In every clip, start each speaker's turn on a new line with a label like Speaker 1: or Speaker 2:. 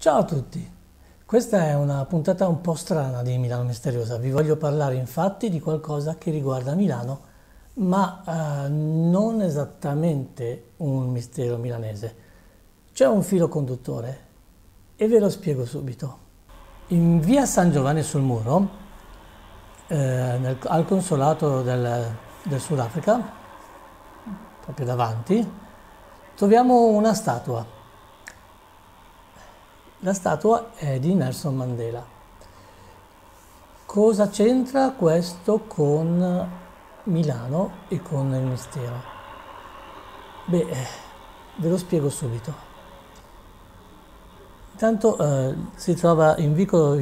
Speaker 1: Ciao a tutti, questa è una puntata un po' strana di Milano Misteriosa. Vi voglio parlare infatti di qualcosa che riguarda Milano, ma non esattamente un mistero milanese. C'è un filo conduttore e ve lo spiego subito. In via San Giovanni sul Muro, al consolato del Sudafrica, proprio davanti, troviamo una statua. La statua è di Nelson Mandela. Cosa c'entra questo con Milano e con il mistero? Beh, ve lo spiego subito. Intanto si trova in vicolo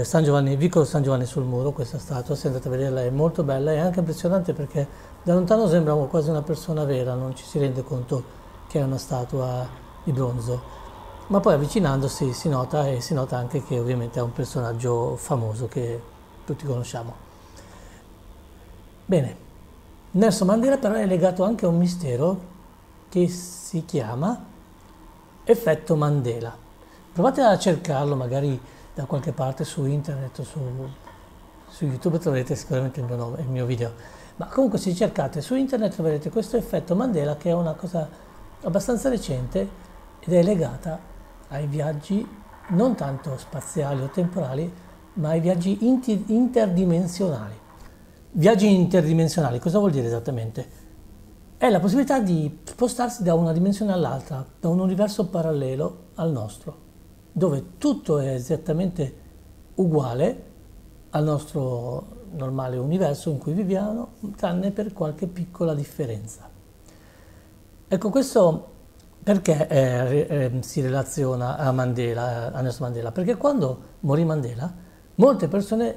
Speaker 1: San Giovanni sul Muro, questa statua, se andate a vederla è molto bella e anche impressionante perché da lontano sembra quasi una persona vera, non ci si rende conto che è una statua di bronzo. Ma poi avvicinandosi si nota e si nota anche che ovviamente è un personaggio famoso che tutti conosciamo. Bene, Nelson Mandela però è legato anche a un mistero che si chiama effetto Mandela. Provate a cercarlo magari da qualche parte su internet o su YouTube, troverete sicuramente il mio nome, il mio video. Ma comunque se cercate su internet troverete questo effetto Mandela che è una cosa abbastanza recente ed è legata ai viaggi non tanto spaziali o temporali, ma ai viaggi interdimensionali. Viaggi interdimensionali, cosa vuol dire esattamente? È la possibilità di spostarsi da una dimensione all'altra, da un universo parallelo al nostro, dove tutto è esattamente uguale al nostro normale universo in cui viviamo, tranne per qualche piccola differenza. Ecco, questo perché si relaziona a Mandela, a Nelson Mandela? Perché quando morì Mandela, molte persone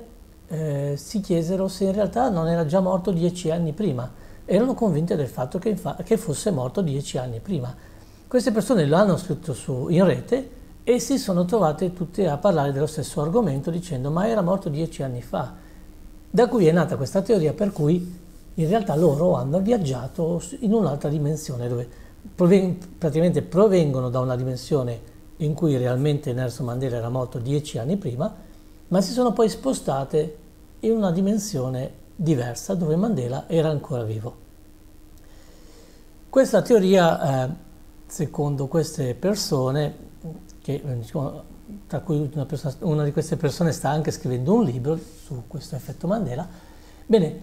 Speaker 1: si chiesero se in realtà non era già morto 10 anni prima. Erano convinte del fatto che fosse morto 10 anni prima. Queste persone lo hanno scritto in rete e si sono trovate tutte a parlare dello stesso argomento dicendo ma era morto 10 anni fa. Da cui è nata questa teoria per cui in realtà loro hanno viaggiato in un'altra dimensione dove praticamente provengono da una dimensione in cui realmente Nelson Mandela era morto 10 anni prima, ma si sono poi spostate in una dimensione diversa dove Mandela era ancora vivo. Questa teoria, secondo queste persone, tra cui una di queste persone sta anche scrivendo un libro su questo effetto Mandela, bene,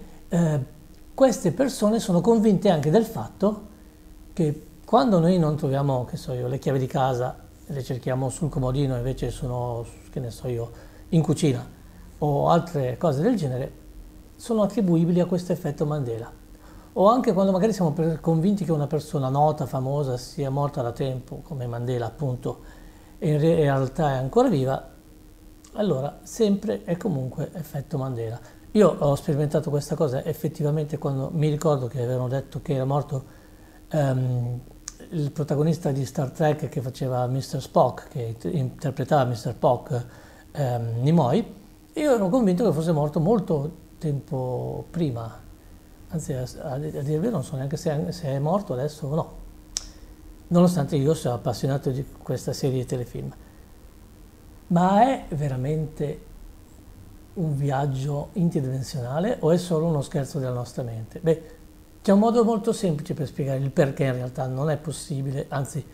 Speaker 1: queste persone sono convinte anche del fatto che quando noi non troviamo, che so io, le chiavi di casa e le cerchiamo sul comodino, invece sono, che ne so io, in cucina o altre cose del genere, sono attribuibili a questo effetto Mandela. O anche quando magari siamo convinti che una persona nota, famosa, sia morta da tempo, come Mandela appunto, e in realtà è ancora viva, allora sempre e comunque effetto Mandela. Io ho sperimentato questa cosa effettivamente quando mi ricordo che avevano detto che era morto il protagonista di Star Trek che faceva Mr. Spock, che interpretava Mr. Spock, Nimoy, io ero convinto che fosse morto molto tempo prima, anzi a dire il vero non so neanche se è morto adesso o no, nonostante io sia appassionato di questa serie di telefilm. Ma è veramente un viaggio interdimensionale o è solo uno scherzo della nostra mente? Beh, c'è un modo molto semplice per spiegare il perché in realtà non è possibile, anzi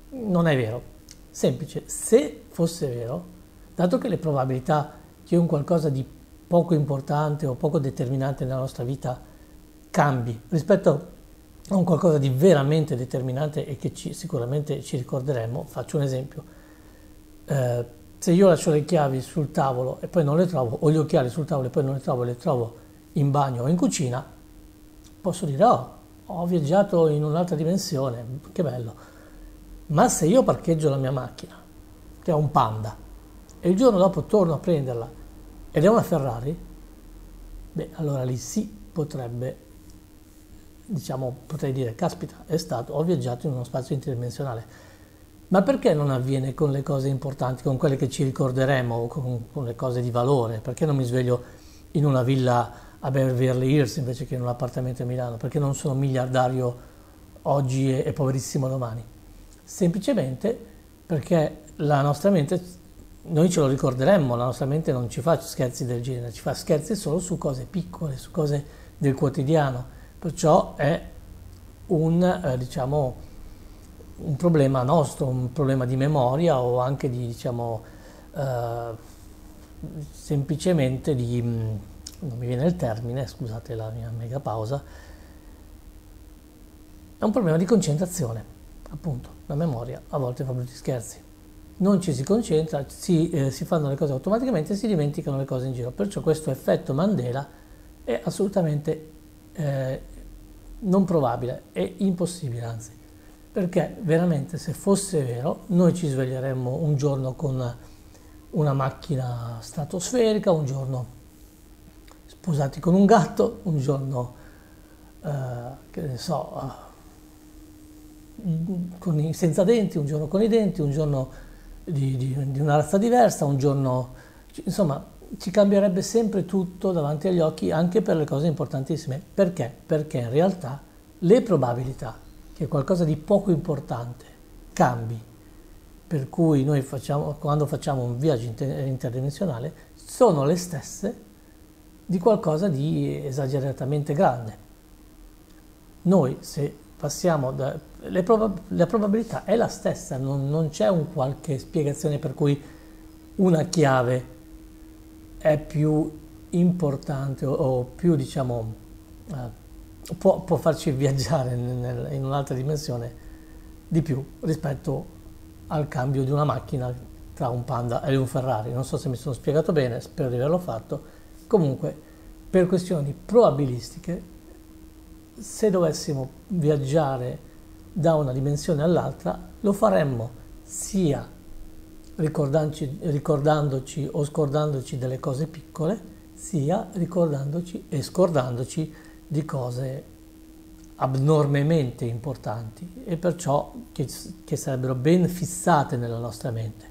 Speaker 1: non è vero. Semplice, se fosse vero, dato che le probabilità che un qualcosa di poco importante o poco determinante nella nostra vita cambi rispetto a un qualcosa di veramente determinante e che sicuramente ci ricorderemo, faccio un esempio. Se io lascio le chiavi sul tavolo e poi non le trovo, o gli occhiali sul tavolo e poi non le trovo in bagno o in cucina, posso dire, oh, ho viaggiato in un'altra dimensione, che bello. Ma se io parcheggio la mia macchina, che è un Panda, e il giorno dopo torno a prenderla ed è una Ferrari, beh, allora lì sì potrei dire, caspita, ho viaggiato in uno spazio interdimensionale. Ma perché non avviene con le cose importanti, con quelle che ci ricorderemo, con le cose di valore? Perché non mi sveglio in una villa a Beverly Hills invece che in un appartamento a Milano? Perché non sono miliardario oggi e poverissimo domani? Semplicemente perché la nostra mente, noi ce lo ricorderemmo, la nostra mente non ci fa scherzi del genere, ci fa scherzi solo su cose piccole, su cose del quotidiano, perciò è diciamo, un problema nostro, un problema di memoria o anche di, diciamo, semplicemente di, non mi viene il termine, scusate la mia mega pausa, è un problema di concentrazione, appunto, la memoria a volte fa brutti scherzi. Non ci si concentra, si fanno le cose automaticamente e si dimenticano le cose in giro. Perciò questo effetto Mandela è assolutamente non probabile, è impossibile anzi, perché veramente se fosse vero noi ci sveglieremmo un giorno con una macchina stratosferica, un giorno sposati con un gatto, un giorno che ne so, senza denti, un giorno con i denti, un giorno di una razza diversa, un giorno, insomma, ci cambierebbe sempre tutto davanti agli occhi, anche per le cose importantissime. Perché? Perché in realtà le probabilità che qualcosa di poco importante cambi, per cui noi quando facciamo un viaggio interdimensionale, sono le stesse di qualcosa di esageratamente grande. Noi se passiamo la probabilità è la stessa, non c'è un qualche spiegazione per cui una chiave è più importante o più, diciamo, può farci viaggiare in un'altra dimensione di più rispetto al cambio di una macchina tra un Panda e un Ferrari. Non so se mi sono spiegato bene, spero di averlo fatto. Comunque, per questioni probabilistiche, se dovessimo viaggiare da una dimensione all'altra, lo faremmo sia ricordandoci o scordandoci delle cose piccole, sia ricordandoci e scordandoci di cose abnormemente importanti e perciò che sarebbero ben fissate nella nostra mente.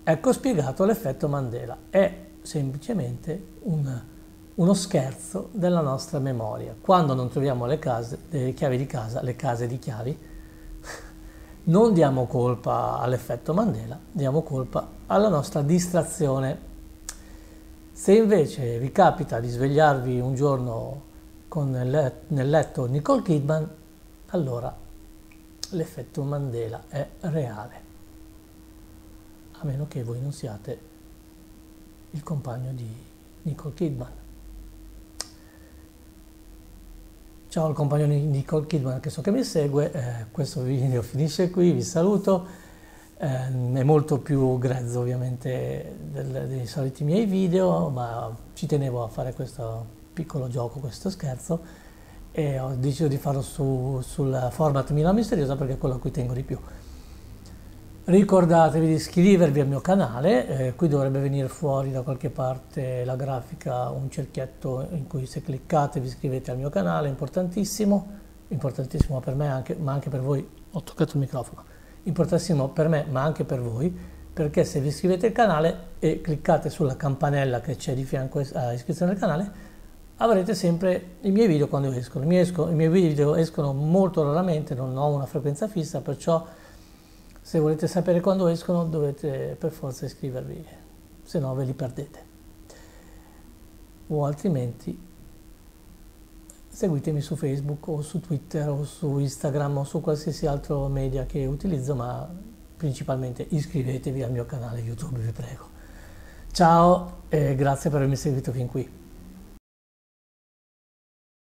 Speaker 1: Ecco spiegato l'effetto Mandela. È semplicemente uno scherzo della nostra memoria. Quando non troviamo le chiavi di casa, le case di chiavi, non diamo colpa all'effetto Mandela, diamo colpa alla nostra distrazione. Se invece vi capita di svegliarvi un giorno con nel letto Nicole Kidman, allora l'effetto Mandela è reale, a meno che voi non siate il compagno di Nicole Kidman. Ciao al compagno di Nicole Kidman che so che mi segue, questo video finisce qui, vi saluto, è molto più grezzo ovviamente dei soliti miei video, ma ci tenevo a fare questo piccolo gioco, questo scherzo, e ho deciso di farlo sul format Milano Misteriosa perché è quello a cui tengo di più. Ricordatevi di iscrivervi al mio canale, qui dovrebbe venire fuori da qualche parte la grafica, un cerchietto in cui se cliccate vi iscrivete al mio canale, importantissimo per me ma anche per voi, ho toccato il microfono, importantissimo per me ma anche per voi, perché se vi iscrivete al canale e cliccate sulla campanella che c'è di fianco a iscrizione al canale, avrete sempre i miei video quando escono. I miei video escono molto raramente, non ho una frequenza fissa, perciò se volete sapere quando escono dovete per forza iscrivervi, se no ve li perdete. O altrimenti seguitemi su Facebook o su Twitter o su Instagram o su qualsiasi altro media che utilizzo, ma principalmente iscrivetevi al mio canale YouTube, vi prego. Ciao e grazie per avermi seguito fin qui.